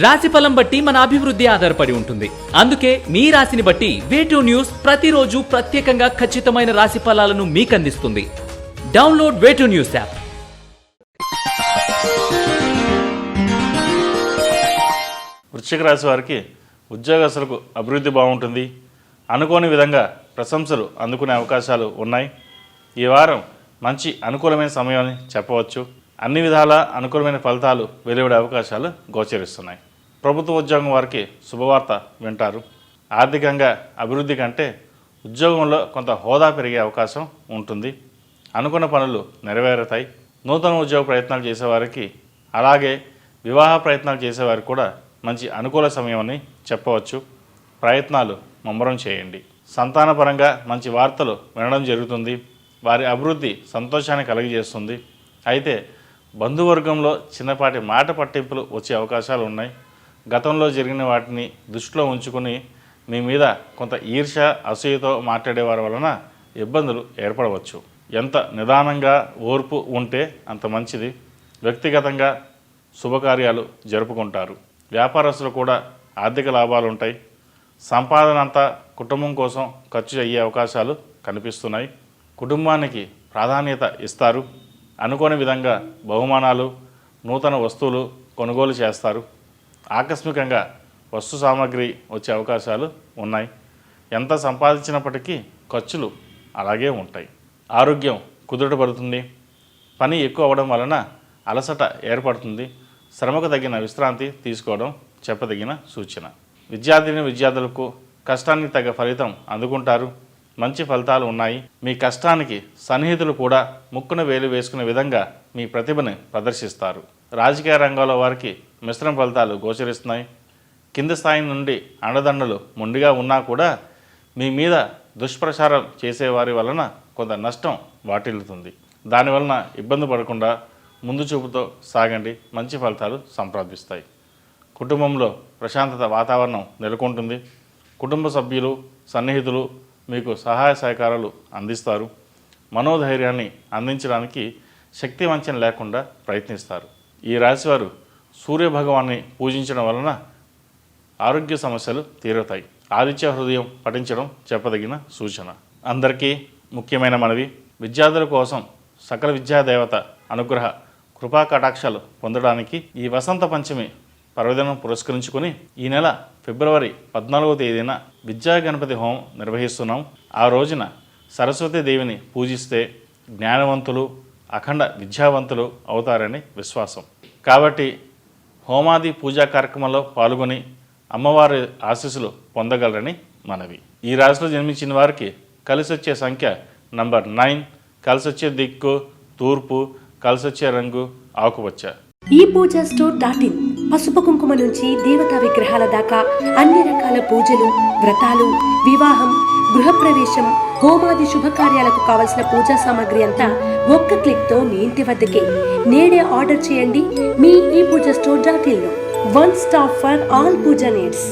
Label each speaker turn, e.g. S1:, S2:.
S1: రాశిఫలం బట్టి మన అభివృద్ధి ఆధారపడి ఉంటుంది. అందుకే మీ రాశిని బట్టి వే2 న్యూస్ ప్రతిరోజు ప్రత్యేకంగా ఖచ్చితమైన రాశి ఫలాలను మీకు అందిస్తుంది. Download way two news app.
S2: వృశ్చిక రాశి వారికి ఉద్యోగస్తులకు అభివృద్ధి బాగుంటుంది. అనుకోని విధంగా ప్రశంసలు అందుకునే అవకాశాలు ఉన్నాయి. ఈ వారం మంచి అనుకూలమైన సమయం అని చెప్పవచ్చు. అన్ని విధాల అనుకూలమైన ఫలితాలు వెలువడే అవకాశాలు గోచరిస్తున్నాయి. ప్రభుత్వ ఉద్యోగం వారికి శుభవార్త వింటారు. ఆర్థికంగా అభివృద్ధి కంటే ఉద్యోగంలో కొంత హోదా పెరిగే అవకాశం ఉంటుంది. అనుకున్న పనులు నెరవేరుతాయి. నూతన ఉద్యోగ ప్రయత్నాలు చేసేవారికి అలాగే వివాహ ప్రయత్నాలు చేసేవారికి కూడా మంచి అనుకూల సమయం అని చెప్పవచ్చు. ప్రయత్నాలు ముమ్మరం చేయండి. సంతానపరంగా మంచి వార్తలు వినడం జరుగుతుంది. వారి అభివృద్ధి సంతోషాన్ని కలిగజేస్తుంది. అయితే బంధువర్గంలో చిన్నపాటి మాట పట్టింపులు వచ్చే అవకాశాలు ఉన్నాయి. గతంలో జరిగిన వాటిని దృష్టిలో ఉంచుకుని మీ మీద కొంత ఈర్ష్య అసూయతో మాట్లాడేవారి వలన ఇబ్బందులు ఏర్పడవచ్చు. ఎంత నిదానంగా ఓర్పు ఉంటే అంత మంచిది. వ్యక్తిగతంగా శుభకార్యాలు జరుపుకుంటారు. వ్యాపారస్తులు కూడా ఆర్థిక లాభాలు ఉంటాయి. సంపాదన అంతా కుటుంబం కోసం ఖర్చు అయ్యే అవకాశాలు కనిపిస్తున్నాయి. కుటుంబానికి ప్రాధాన్యత ఇస్తారు. అనుకోని విధంగా బహుమానాలు, నూతన వస్తువులు కొనుగోలు చేస్తారు. ఆకస్మికంగా వస్తు సామాగ్రి వచ్చే అవకాశాలు ఉన్నాయి. ఎంత సంపాదించినప్పటికీ ఖర్చులు అలాగే ఉంటాయి. ఆరోగ్యం కుదుటపడుతుంది. పని ఎక్కువ అవ్వడం వలన అలసట ఏర్పడుతుంది. శ్రమకు తగిన విశ్రాంతి తీసుకోవడం చెప్పదగిన సూచన. విద్యార్థులకు కష్టానికి తగ్గ ఫలితం అందుకుంటారు. మంచి ఫలితాలు ఉన్నాయి. మీ కష్టానికి సన్నిహితులు కూడా ముక్కున వేలు వేసుకునే విధంగా మీ ప్రతిభని ప్రదర్శిస్తారు. రాజకీయ రంగంలో వారికి మిశ్రమ ఫలితాలు గోచరిస్తున్నాయి. కింది స్థాయి నుండి అండదండలు మొండిగా ఉన్నా కూడా మీ మీద దుష్ప్రచారం చేసేవారి వలన కొంత నష్టం వాటిల్లుతుంది. దానివలన ఇబ్బంది పడకుండా ముందు చూపుతో సాగండి. మంచి ఫలితాలు సంప్రాప్తిస్తాయి. కుటుంబంలో ప్రశాంతత వాతావరణం నెలకొంటుంది. కుటుంబ సభ్యులు, సన్నిహితులు మీకు సహాయ సహకారాలు అందిస్తారు. మనోధైర్యాన్ని అందించడానికి శక్తి వంచన లేకుండా ప్రయత్నిస్తారు. ఈ రాశివారు సూర్యభగవాన్ని పూజించడం వలన ఆరోగ్య సమస్యలు తీరుతాయి. ఆదిత్య హృదయం పఠించడం చెప్పదగిన సూచన. అందరికీ ముఖ్యమైన మనవి, విద్యార్థుల కోసం సకల విద్యాదేవత అనుగ్రహ కృపా కటాక్షాలు పొందడానికి ఈ వసంత పంచమి పర్వదినం పురస్కరించుకుని ఈ నెల ఫిబ్రవరి 14వ తేదీన విద్యా గణపతి హోమం నిర్వహిస్తున్నాం. ఆ రోజున సరస్వతీదేవిని పూజిస్తే జ్ఞానవంతులు, అఖండ విద్యావంతులు అవుతారని విశ్వాసం. కాబట్టి హోమాది పూజా కార్యక్రమంలో పాల్గొని అమ్మవారి ఆశీస్సులు పొందగలరని మనవి. ఈ రాశిలో జన్మించిన వారికి కలిసొచ్చే సంఖ్య నంబర్ 9, కలిసొచ్చే దిక్కు తూర్పు, కలిసొచ్చే రంగు ఆకుపచ్చ.
S3: ఈ పూజా స్టోర్.in పసుపు కుంకుమ నుంచి దేవతా విగ్రహాల దాకా అన్ని రకాల పూజలు, వ్రతాలు, వివాహం, గృహప్రవేశం, హోమాది శుభకార్యాలకు కావలసిన పూజా సామాగ్రి అంతా ఒక్క క్లిక్తో మీ ఇంటి వద్దకే. నేడే ఆర్డర్ చేయండి మీ ఈ పూజా స్టోర్.in లో. One stop for all puja needs.